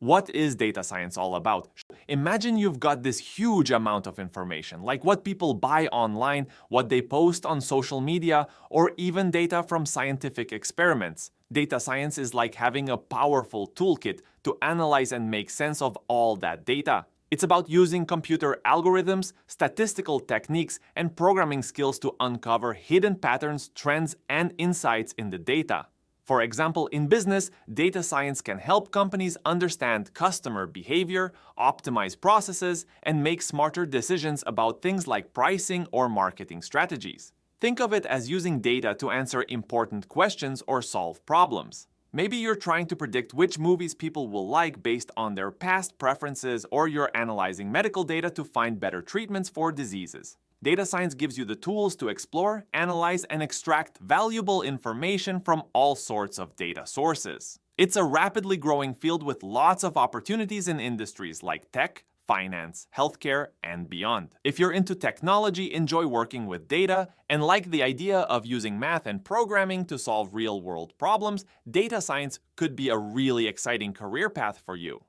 What is data science all about? Imagine you've got this huge amount of information, like what people buy online, what they post on social media, or even data from scientific experiments. Data science is like having a powerful toolkit to analyze and make sense of all that data. It's about using computer algorithms, statistical techniques, and programming skills to uncover hidden patterns, trends, and insights in the data. For example, in business, data science can help companies understand customer behavior, optimize processes, and make smarter decisions about things like pricing or marketing strategies. Think of it as using data to answer important questions or solve problems. Maybe you're trying to predict which movies people will like based on their past preferences, or you're analyzing medical data to find better treatments for diseases. Data science gives you the tools to explore, analyze, and extract valuable information from all sorts of data sources. It's a rapidly growing field with lots of opportunities in industries like tech, finance, healthcare, and beyond. If you're into technology, enjoy working with data, and like the idea of using math and programming to solve real-world problems, data science could be a really exciting career path for you.